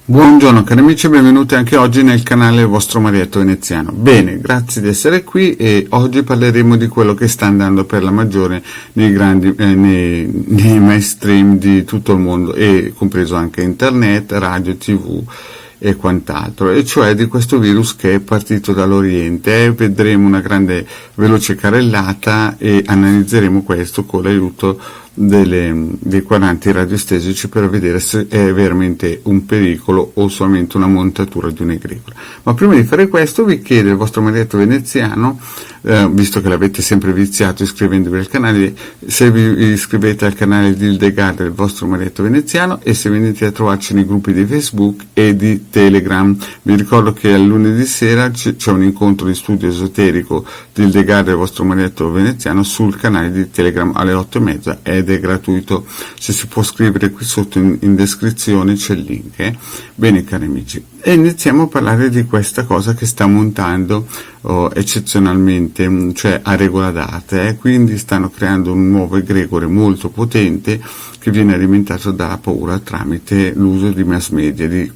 Buongiorno cari amici, benvenuti anche oggi nel canale vostro Marietto Veneziano. Bene, grazie di essere qui e oggi parleremo di quello che sta andando per la maggiore nei mainstream di tutto il mondo, e compreso anche internet, radio, tv e quant'altro, e cioè di questo virus che è partito dall'Oriente. Vedremo una grande veloce carrellata e analizzeremo questo con l'aiuto dei quadranti radiostesici per vedere se è veramente un pericolo o solamente una montatura di un'egregola. Ma prima di fare questo vi chiedo il vostro Marietto Veneziano, visto che l'avete sempre viziato iscrivendovi al canale, se vi iscrivete al canale di Hildegard del vostro Marietto Veneziano, e se venite a trovarci nei gruppi di Facebook e di Telegram. Vi ricordo che al lunedì sera c'è un incontro di studio esoterico di Hildegard del vostro Marietto Veneziano sul canale di Telegram alle 8:30 ed è gratuito. Se si può scrivere qui sotto in descrizione c'è il link. Bene cari amici, e iniziamo a parlare di questa cosa che sta montando eccezionalmente, cioè a regola d'arte, quindi stanno creando un nuovo egregore molto potente che viene alimentato dalla paura tramite l'uso di mass media di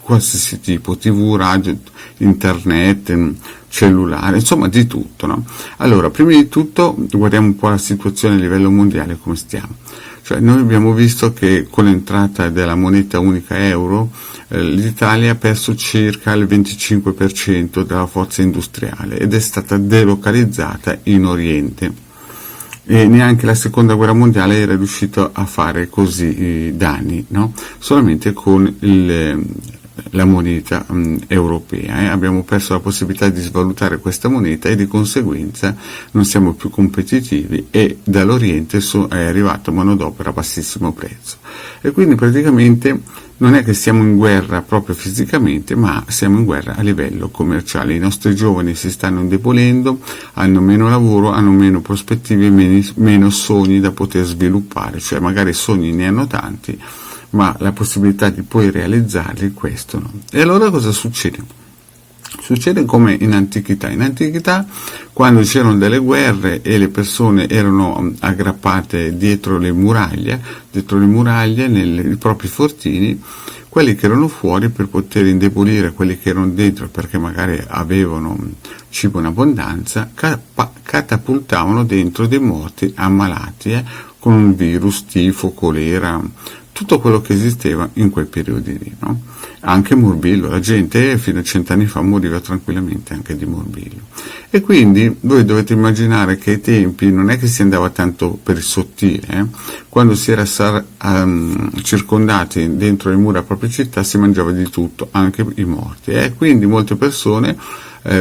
qualsiasi tipo, tv, radio, internet, cellulare, insomma di tutto, no? Allora, prima di tutto guardiamo un po' la situazione a livello mondiale, come stiamo. Cioè, noi abbiamo visto che con l'entrata della moneta unica euro l'Italia ha perso circa il 25% della forza industriale ed è stata delocalizzata in Oriente, e neanche la seconda guerra mondiale era riuscito a fare così danni, no? Solamente con la moneta europea. Abbiamo perso la possibilità di svalutare questa moneta e di conseguenza non siamo più competitivi, e dall'Oriente è arrivato manodopera a bassissimo prezzo, e quindi praticamente non è che siamo in guerra proprio fisicamente, ma siamo in guerra a livello commerciale. I nostri giovani si stanno indebolendo, hanno meno lavoro, hanno meno prospettive, meno sogni da poter sviluppare, cioè magari sogni ne hanno tanti, ma la possibilità di poi realizzarli questo no. E allora cosa succede? Succede come in antichità. In antichità, quando c'erano delle guerre e le persone erano aggrappate dietro le muraglie nei propri fortini, quelli che erano fuori, per poter indebolire quelli che erano dentro perché magari avevano cibo in abbondanza, catapultavano dentro dei morti ammalati con un virus, tifo, colera, tutto quello che esisteva in quei periodi lì, no? Anche morbillo, la gente fino a 100 anni fa moriva tranquillamente anche di morbillo. E quindi voi dovete immaginare che ai tempi non è che si andava tanto per il sottile, quando si era circondati dentro le mura della propria città si mangiava di tutto, anche i morti, e quindi molte persone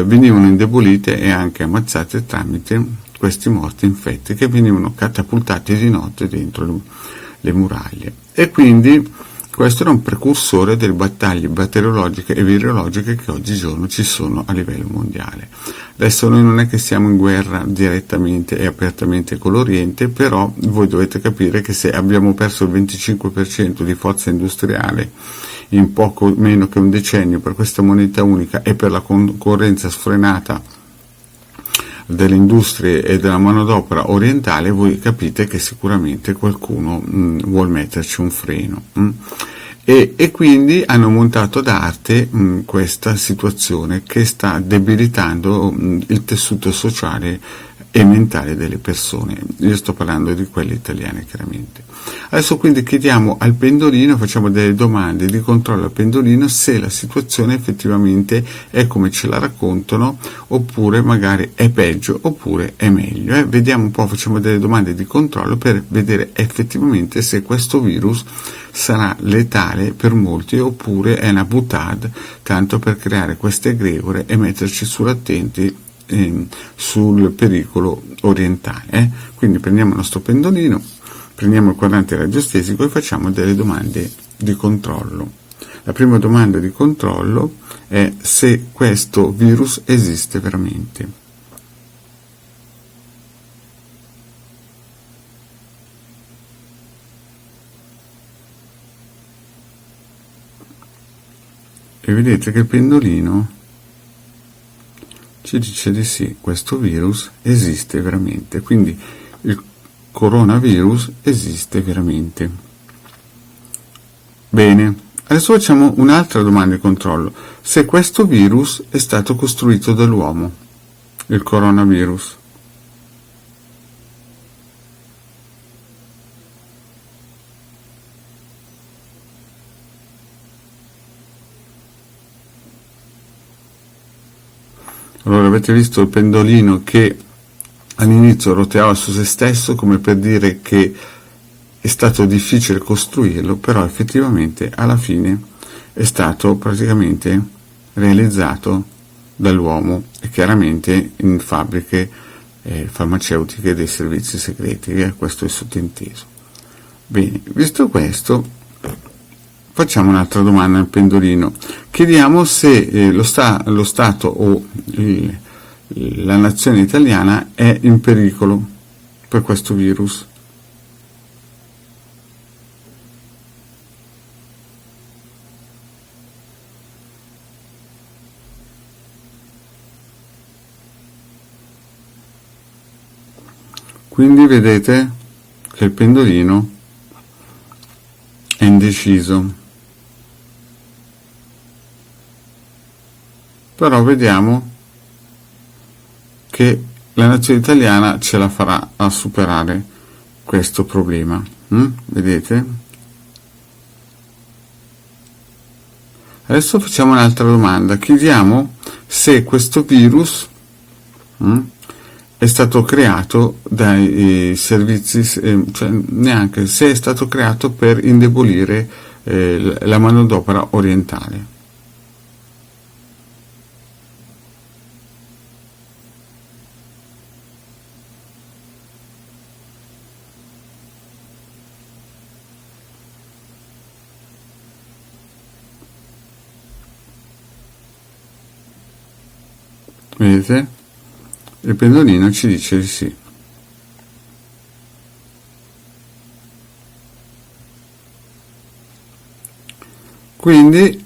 venivano indebolite e anche ammazzate tramite questi morti infetti che venivano catapultati di notte dentro le muraglie. E quindi questo era un precursore delle battaglie batteriologiche e virologiche che oggigiorno ci sono a livello mondiale. Adesso noi non è che siamo in guerra direttamente e apertamente con l'Oriente, però voi dovete capire che se abbiamo perso il 25% di forza industriale in poco meno che un decennio per questa moneta unica e per la concorrenza sfrenata delle industrie e della manodopera orientale, voi capite che sicuramente qualcuno vuol metterci un freno. E quindi hanno montato d'arte questa situazione che sta debilitando il tessuto sociale e mentale delle persone. Io sto parlando di quelle italiane, chiaramente. Adesso quindi chiediamo al pendolino, facciamo delle domande di controllo al pendolino se la situazione effettivamente è come ce la raccontano, oppure magari è peggio, oppure è meglio. Vediamo un po', facciamo delle domande di controllo per vedere effettivamente se questo virus sarà letale per molti, oppure è una boutade, tanto per creare queste egregore e metterci sull'attenti sul pericolo orientale. Quindi prendiamo il nostro pendolino, prendiamo il quadrante radiostesico e facciamo delle domande di controllo. La prima domanda di controllo è se questo virus esiste veramente. E vedete che il pendolino ci dice di sì, questo virus esiste veramente, quindi il coronavirus esiste veramente. Bene, Adesso facciamo un'altra domanda di controllo. Se questo virus è stato costruito dall'uomo, il coronavirus. Allora avete visto il pendolino che all'inizio roteava su se stesso come per dire che è stato difficile costruirlo, però effettivamente alla fine è stato praticamente realizzato dall'uomo e chiaramente in fabbriche farmaceutiche dei servizi segreti, questo è sottinteso. Bene, visto questo, facciamo un'altra domanda al pendolino. Chiediamo se lo Stato o la nazione italiana è in pericolo per questo virus. Quindi vedete che il pendolino è indeciso. Però vediamo che la nazione italiana ce la farà a superare questo problema. Vedete? Adesso facciamo un'altra domanda. Chiediamo se questo virus è stato creato dai servizi, cioè neanche se è stato creato per indebolire la manodopera orientale. Vedete? Il pendolino ci dice di sì. Quindi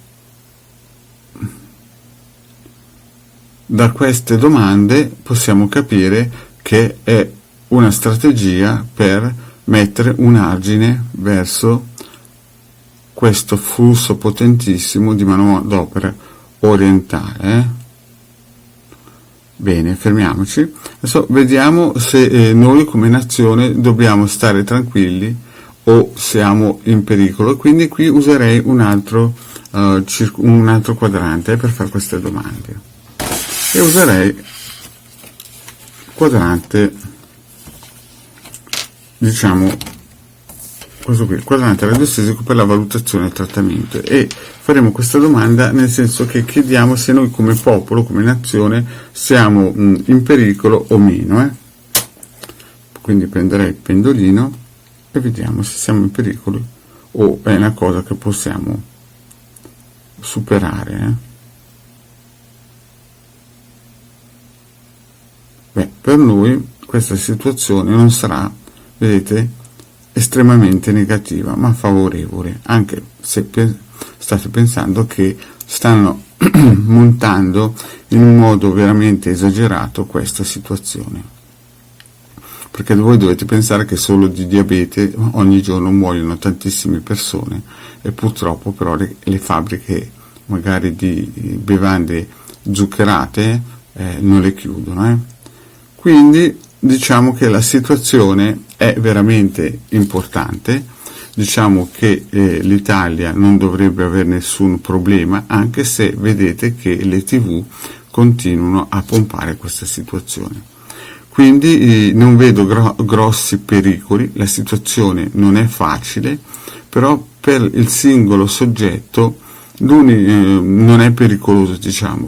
da queste domande possiamo capire che è una strategia per mettere un argine verso questo flusso potentissimo di manodopera orientale. Bene, fermiamoci. Adesso vediamo se noi come nazione dobbiamo stare tranquilli o siamo in pericolo. Quindi qui userei un altro quadrante per fare queste domande. E userei il quadrante, diciamo, questo qui, il quadrante radiostesico per la valutazione e il trattamento, e faremo questa domanda nel senso che chiediamo se noi come popolo, come nazione, siamo in pericolo o meno. Quindi prenderei il pendolino e vediamo se siamo in pericolo o è una cosa che possiamo superare. Per noi questa situazione non sarà, vedete, estremamente negativa, ma favorevole, anche se state pensando che stanno montando in un modo veramente esagerato questa situazione, perché voi dovete pensare che solo di diabete ogni giorno muoiono tantissime persone e purtroppo però le fabbriche magari di bevande zuccherate non le chiudono. Quindi diciamo che la situazione è veramente importante, diciamo che l'Italia non dovrebbe avere nessun problema, anche se vedete che le TV continuano a pompare questa situazione. Quindi non vedo grossi pericoli, la situazione non è facile, però per il singolo soggetto non è pericoloso,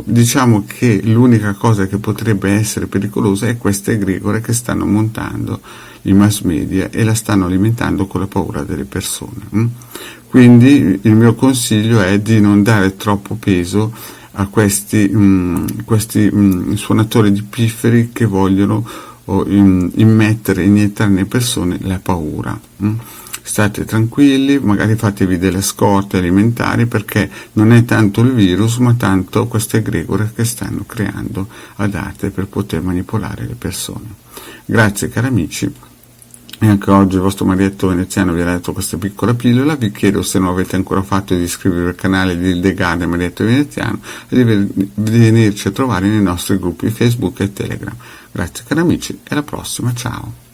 diciamo che l'unica cosa che potrebbe essere pericolosa è questa egregore che stanno montando i mass media e la stanno alimentando con la paura delle persone. Quindi il mio consiglio è di non dare troppo peso a questi suonatori di pifferi che vogliono iniettare nelle persone la paura. State tranquilli, magari fatevi delle scorte alimentari, perché non è tanto il virus ma tanto queste egregore che stanno creando ad arte per poter manipolare le persone. Grazie cari amici, E anche oggi il vostro Marietto Veneziano vi ha dato questa piccola pillola. Vi chiedo, se non avete ancora fatto, di iscrivervi al canale di Ildegard Marietto Veneziano e di venirci a trovare nei nostri gruppi Facebook e Telegram. Grazie cari amici, e alla prossima, ciao!